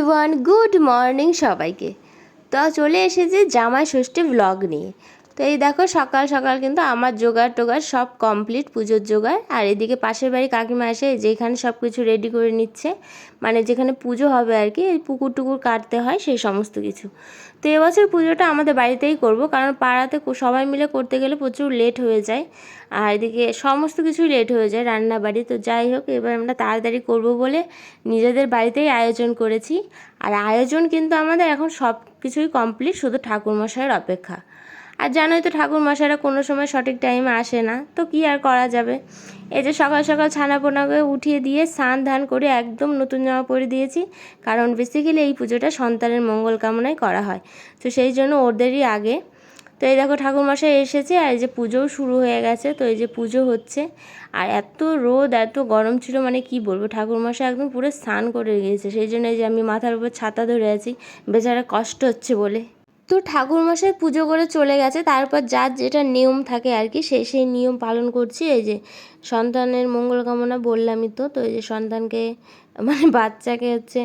Everyone, good morning সবাইকে। তো চলে এসেছি জামাই ষষ্ঠী ব্লগ নিয়ে। তো এই দেখো সকাল সকাল কিন্তু আমার জোগাড় টোগাড় সব কমপ্লিট, পুজোর জোগাড়। আর এদিকে পাশের বাড়ি কাকিমা এসে যেখানে সব কিছু রেডি করে নিচ্ছে, মানে যেখানে পুজো হবে আর কি, এই পুকুর টুকুর কাটতে হয় সেই সমস্ত কিছু। তো এবছর পুজোটা আমাদের বাড়িতেই করব, কারণ পাড়াতে সবাই মিলে করতে গেলে প্রচুর লেট হয়ে যায়, আর এদিকে সমস্ত কিছুই লেট হয়ে যায়, রান্না বাড়ি। তো যাই হোক, এবার আমরা তাড়াতাড়ি করব বলে নিজেদের বাড়িতেই আয়োজন করেছি। আর আয়োজন কিন্তু আমাদের এখন সব কিছুই কমপ্লিট, শুধু ঠাকুরমশাইয়ের অপেক্ষা। আর জানোই তো ঠাকুরমশাইরা কোনো সময় সঠিক টাইমে আসে না, তো কি আর করা যাবে। এই যে সকাল সকাল ছানাপোনাকে উঠিয়ে দিয়ে স্নান ধান করে একদম নতুন জামা পরে দিয়েছি, কারণ বেসিক্যালি এই পুজোটা সন্তানের মঙ্গল কামনায় করা হয়, তো সেই জন্য ওদেরই আগে। তো এই দেখো ঠাকুরমশাই এসেছে, আর এই যে পুজোও শুরু হয়ে গেছে। তো এই যে পুজো হচ্ছে, আর এত রোদ এত গরম ছিল, মানে কি বলবো, ঠাকুরমশাই একদম পুরো স্নান করে গিয়েছে। সেই জন্য এই যে আমি মাথার উপর ছাতা ধরে আছি, বেচারা কষ্ট হচ্ছে বলে। তো ঠাকুরমশাই পুজো করে চলে গেছে, তারপর যার যেটা নিয়ম থাকে আর কি, সেই নিয়ম পালন করছি। এই যে সন্তানের মঙ্গল কামনা বললামই তো। তো এই যে সন্তানকে মানে বাচ্চাকে হচ্ছে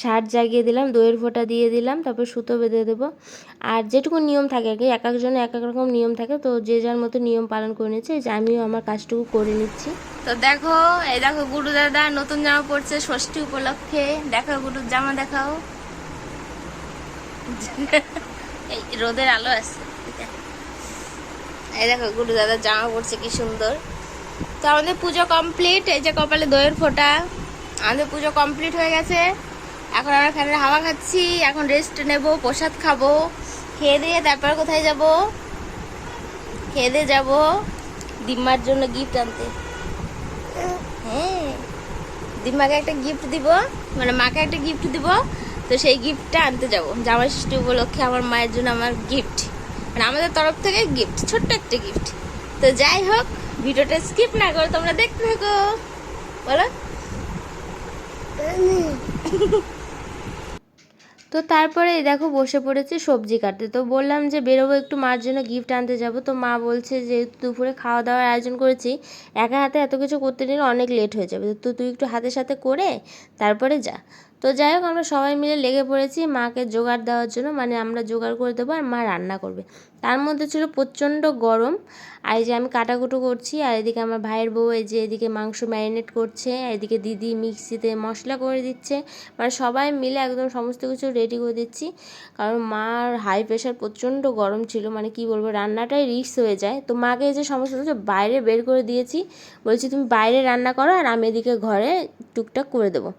ষাট জাগিয়ে দিলাম, দইয়ের ফোঁটা দিয়ে দিলাম, তারপর সুতো বেঁধে দেবো। আর যেটুকু নিয়ম থাকে আর কি, এক একজনের এক এক রকম নিয়ম থাকে, তো যে যার মতো নিয়ম পালন করে নিচ্ছে। এই যে আমিও আমার কাজটুকু করে নিচ্ছি। তো দেখো, এই দেখো গুরু দাদা নতুন জামা পরছে ষষ্ঠী উপলক্ষে। দেখো গুরুর জামা দেখাও। এই রোদের আলো আছে, এই দেখো গুরু দাদার জামা পরছে কি সুন্দর। তো আমাদের পুজো কমপ্লিট, এই যে কপালে দইয়ের ফোঁটা। আমাদের পুজো কমপ্লিট হয়ে গেছে, এখন আমরা ফ্যানের হাওয়া খাচ্ছি, এখন রেস্ট নেব, প্রসাদ খাবো, খেয়ে দিয়ে তারপর কোথায় যাব, খেয়ে দিয়ে যাবো দিম্মার জন্য গিফট আনতে। হ্যাঁ, দিম্মাকে একটা গিফট দিব, মানে মাকে একটা গিফট দিব, তো সেই গিফটটা আনতে যাব জামাই ষষ্ঠী উপলক্ষে। আমার মায়ের জন্য আমার গিফট, মানে আমাদের তরফ থেকে গিফট, ছোট্ট একটা গিফট। তো যাই হোক, ভিডিওটা স্কিপ না করে তোমরা দেখতে থাকো। বলো। তো তারপরে দেখো বসে পড়েছি সবজি কাটতে। তো বললাম যে বেরোবো একটু, মার জন্য গিফট আনতে যাব। তো মা বলছে যে দুপুরে খাওয়া দাওয়ার আয়োজন করেছি, একা হাতে এত কিছু করতে নিলে অনেক লেট হয়ে যাবে, তো তুই একটু হাতে সাথে করে তারপরে যা। তো যাই হোক, আমরা সবাই মিলে লেগে পড়েছি মাকে জোগাড় দেওয়ার জন্য, মানে আমরা জোগাড় করে দেবো আর মা রান্না করবে। তার মধ্যে ছিল প্রচণ্ড গরম, আর এই যে আমি কাটাকুটো করছি, আর এদিকে আমার ভাইয়ের বউ এই যে এদিকে মাংস ম্যারিনেট করছে, এদিকে দিদি মিক্সিতে মশলা করে দিচ্ছে, মানে সবাই মিলে একদম সমস্ত কিছু রেডি করে দিচ্ছি। কারণ মার হাই প্রেশার, প্রচণ্ড গরম ছিল, মানে কি বলবো, রান্নাটাই রিস্ক হয়ে যায়। তো মাকে এই যে সমস্ত কিছু বাইরে বের করে দিয়েছি, বলছি তুমি বাইরে রান্না করো আর আমি এদিকে ঘরে টুকটাক করে দেবো।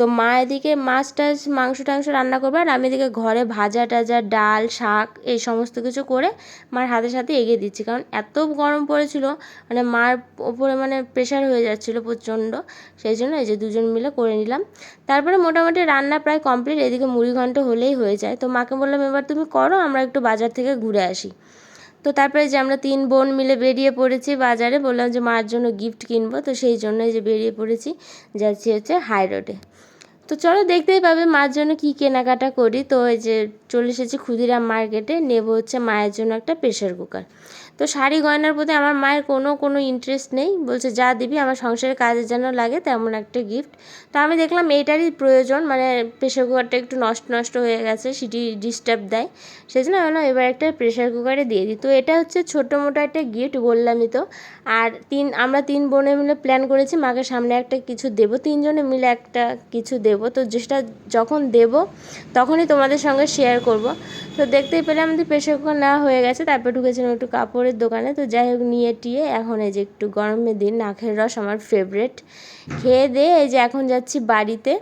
তো মা এদিকে মাছ টাছ মাংস টাংস রান্না করবে, আর আমি এদিকে ঘরে ভাজা টাজা ডাল শাক এই সমস্ত কিছু করে মার হাতে সাথে এগিয়ে দিচ্ছি, কারণ এত গরম পড়েছিল, মানে মার ওপরে মানে প্রেশার হয়ে যাচ্ছিলো প্রচণ্ড। সেই জন্য এই যে দুজন মিলে করে নিলাম। তারপরে মোটামুটি রান্না প্রায় কমপ্লিট, এদিকে মুড়ি ঘন্ট হলেই হয়ে যায়। তো মাকে বললাম এবার তুমি করো, আমরা একটু বাজার থেকে ঘুরে আসি। তো তারপরে যে আমরা তিন বোন মিলে বেরিয়ে পড়েছি বাজারে, বললাম যে মার জন্য গিফট কিনবো, তো সেই জন্যই যে বেরিয়ে পড়েছি, যাচ্ছি হচ্ছে হাই রোডে। তো চলো দেখতেই পাবে মার জন্য কী কেনাকাটা করি। তো এই যে চলে এসেছি ক্ষুদিরাম মার্কেটে, নেব হচ্ছে মায়ের জন্য একটা প্রেশার কুকার। তো শাড়ি গয়নার প্রতি আমার মায়ের কোনো ইন্টারেস্ট নেই, বলছে যা দিবি আমার সংসারের কাজে যেন লাগে তেমন একটা গিফট। তো আমি দেখলাম এইটারই প্রয়োজন, মানে প্রেশার কুকারটা একটু নষ্ট নষ্ট হয়ে গেছে, সেটি ডিস্টার্ব দেয়, সেই জন্য আমি এবার একটা প্রেশার কুকারে দিয়ে দিই। তো এটা হচ্ছে ছোটো মোটো একটা গিফট বললামই তো। আর আমরা তিন বোনে মিলে প্ল্যান করেছি মাকে সামনে একটা কিছু দেবো, তিনজনে মিলে একটা কিছু দেবো। তো যেটা যখন দেব তখনই তোমাদের সঙ্গে শেয়ার করব। তো দেখতেই পেলে আমাদের প্রেশার কুকার নেওয়া হয়ে গেছে, তারপর ঢুকেছিলাম একটু কাপড়ের দোকানে। তো যাই হোক নিয়ে টিয়ে এখন এই যে একটু গরমের দিন আখের রস আমার ফেভারেট, খেয়ে দিয়ে এই যে এখন যাচ্ছি বাড়িতে।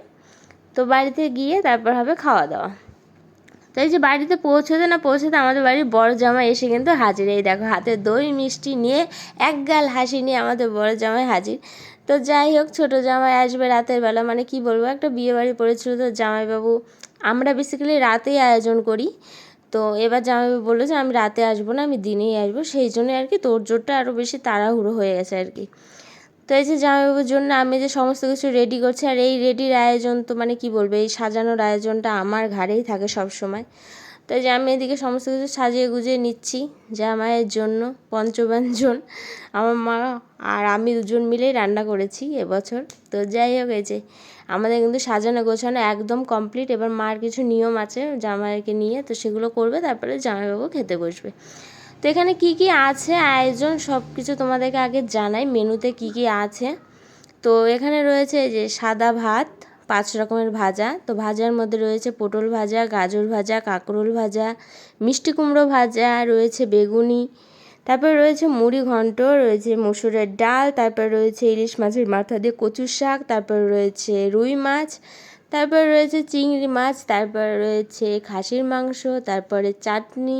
তো বাড়িতে গিয়ে তারপর হবে খাওয়া দাওয়া। তো এই যে বাড়িতে পৌঁছতে না পৌঁছতে আমাদের বাড়ির বড় জামাই এসে কিন্তু হাজির। এই দেখো হাতে দই মিষ্টি নিয়ে এক গাল হাসি নিয়ে আমাদের বড় জামাই হাজির। তো যাই হোক, ছোটো জামাই আসবে রাতের বেলা, মানে কি বলবো, একটা বিয়ে বাড়ি পড়েছিল তো জামাইবাবু, আমরা বেসিক্যালি রাতেই আয়োজন করি। তো এবার জামাইবাবু বললো যে আমি রাতে আসবো না, আমি দিনেই আসবো, সেই জন্য আর কি তোড়জোড়টা আরও বেশি তাড়াহুড়ো হয়ে গেছে আর কি। তো এই যে জামাইবাবুর জন্য আমি যে সমস্ত কিছু রেডি করছি, আর এই রেডির আয়োজন তো মানে কি বলবো, এই সাজানোর আয়োজনটা আমার ঘাড়েই থাকে সব সময়। তো যে আমি এদিকে সমস্ত কিছু সাজিয়ে গুজিয়ে নিচ্ছি জামাইয়ের জন্য। পঞ্চব্যঞ্জন আমার মা আর আমি দুজন মিলেই রান্না করেছি এবছর। তো যাই হোক, এই যে আমাদের কিন্তু সাজানো গোছানো একদম কমপ্লিট। এবার মার কিছু নিয়ম আছে জামাইকে নিয়ে, তো সেগুলো করবে, তারপরে জামাইবাবু খেতে বসবে। তো এখানে কি কি আছে আয়োজন সব কিছু তোমাদেরকে আগে জানাই, মেনুতে কি কি আছে। তো এখানে রয়েছে এই যে সাদা ভাত, 5 রকমের ভাজা। তো ভাজার মধ্যে রয়েছে পটল ভাজা, গাজর ভাজা, কাঁকরোল ভাজা, মিষ্টি কুমড়ো ভাজা, রয়েছে বেগুনি, তারপরে রয়েছে মুড়ি ঘন্ট, রয়েছে মসুরের ডাল, তারপর রয়েছে ইলিশ মাছের মাথা দিয়ে কচুর শাক, তারপর রয়েছে রুই মাছ, তারপর রয়েছে চিংড়ি মাছ, তারপর রয়েছে খাসির মাংস, তারপরে চাটনি,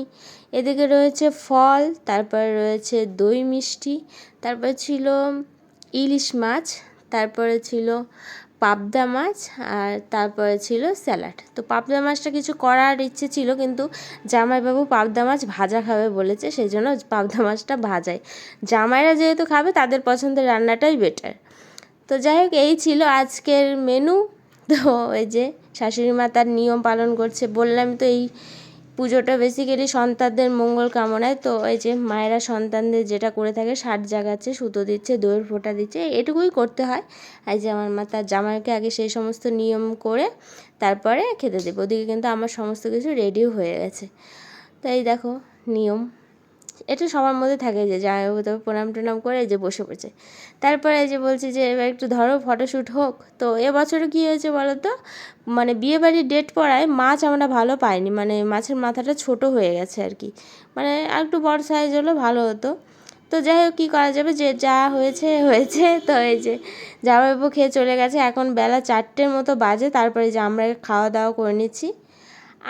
এদিকে রয়েছে ফল, তারপর রয়েছে দই মিষ্টি, তারপর ছিল ইলিশ মাছ, তারপরে ছিল পাবদা মাছ, আর তারপরে ছিল স্যালাড। তো পাবদা মাছটা কিছু করার ইচ্ছে ছিল, কিন্তু জামাইবাবু পাবদা মাছ ভাজা খাবে বলেছে, সেই জন্য পাবদা মাছটা ভাজাই। জামাইরা যেহেতু খাবে তাদের পছন্দের রান্নাটাই বেটার। তো যাই হোক, এই ছিল আজকের মেনু। তো এই যে শাশুড়ি মা তার নিয়ম পালন করছে, বললাম তো এই পুজোটা বেসিক্যালি সন্তানদের মঙ্গল কামনায়। তো এই যে মায়েরা সন্তানদের যেটা করে থাকে, 60 জাগাচ্ছে, সুতো দিচ্ছে, দইয়ের ফোঁটা দিচ্ছে, এটুকুই করতে হয়। এই যে আমার মা তার জামাইকে আগে সেই সমস্ত নিয়ম করে তারপরে খেতে দেবে। ওদিকে কিন্তু আমার সমস্ত কিছু রেডিও হয়ে গেছে। তো এই দেখো নিয়ম, এটা সবার মধ্যে থাকে যে জামাইবাবু তবে প্রণাম টনাম করে এই যে বসে পড়েছে। তারপরে এই যে বলছি যে এবার একটু ধরো ফটোশ্যুট হোক। তো এবছরে কী হয়েছে বলো তো, মানে বিয়েবাড়ির ডেট পড়ায় মাছ আমরা ভালো পাইনি, মানে মাছের মাথাটা ছোট হয়ে গেছে আর কি, মানে আর একটু বড় সাইজ হলে ভালো হতো। তো যাই হোক, কী করা যাবে, যে যা হয়েছে হয়েছে। তো এই যে জামাইবাবু খেয়ে চলে গেছে, এখন বেলা 4টের মতো বাজে। তারপরে যে আমরা খাওয়া দাওয়া করে নিচ্ছি।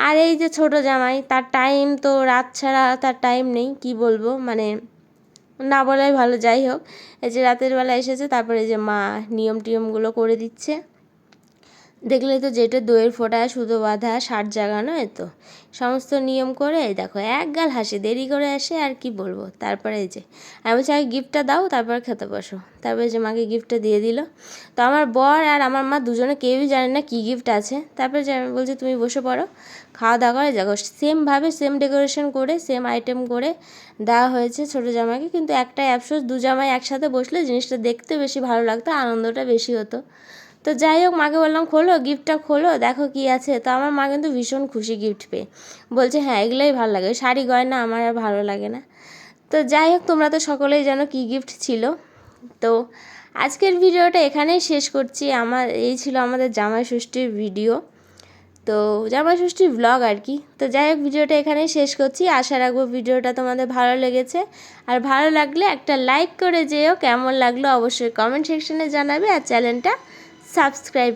আর এই যে ছোটো জামাই, তার টাইম তো রাত ছাড়া তার টাইম নেই, কি বলবো, মানে না বলাই ভালো। যাই হোক, এই যে রাতের বেলা এসেছে, তারপরে যে মা নিয়ম টিয়মগুলো করে দিচ্ছে। দেখলে তো, যেটা দইয়ের ফোঁটা, সুতো বাঁধা, 60 জাগানো, এ তো সমস্ত নিয়ম করে দেখো একগাল হাসি, দেরি করে আসে আর কি বলবো। তারপরে এই যে আমি বলছি আগে গিফটটা দাও, তারপর খেতে বসো। তারপরে যে মাকে গিফটটা দিয়ে দিল। তো আমার বর আর আমার মা দুজনে কেউই জানে না কী গিফট আছে। তারপরে যে আমি বলছি তুমি বসে পড়ো, খাওয়া দাওয়া করে দেখো। সেমভাবে সেম ডেকোরেশন করে সেম আইটেম করে দেওয়া হয়েছে ছোটো জামাইকে, কিন্তু একটাই অ্যাফসোস, দু জামাই একসাথে বসলে জিনিসটা দেখতে বেশি ভালো লাগতো, আনন্দটা বেশি হতো। তো যাই হোক, মাকে বললাম খোলো গিফটটা, খোলো দেখো কী আছে। তো আমার মা কিন্তু ভীষণ খুশি গিফট পেয়ে, বলছে হ্যাঁ এগুলোই ভালো লাগে, শাড়ি গয়না আমার আর ভালো লাগে না। তো যাই হোক, তোমরা তো সকলেই জানো কী গিফট ছিল। তো আজকের ভিডিওটা এখানেই শেষ করছি। এই ছিল আমাদের জামাই ষষ্ঠীর ভিডিও, তো জামাই ষষ্ঠীর ব্লগ আর কি। তো যাই হোক, ভিডিওটা এখানেই শেষ করছি। আশা রাখবো ভিডিওটা তোমাদের ভালো লেগেছে, আর ভালো লাগলে একটা লাইক করে যেও। কেমন লাগলো অবশ্যই কমেন্ট সেকশনে জানাবে, আর চ্যানেলটা সাবস্ক্রাইব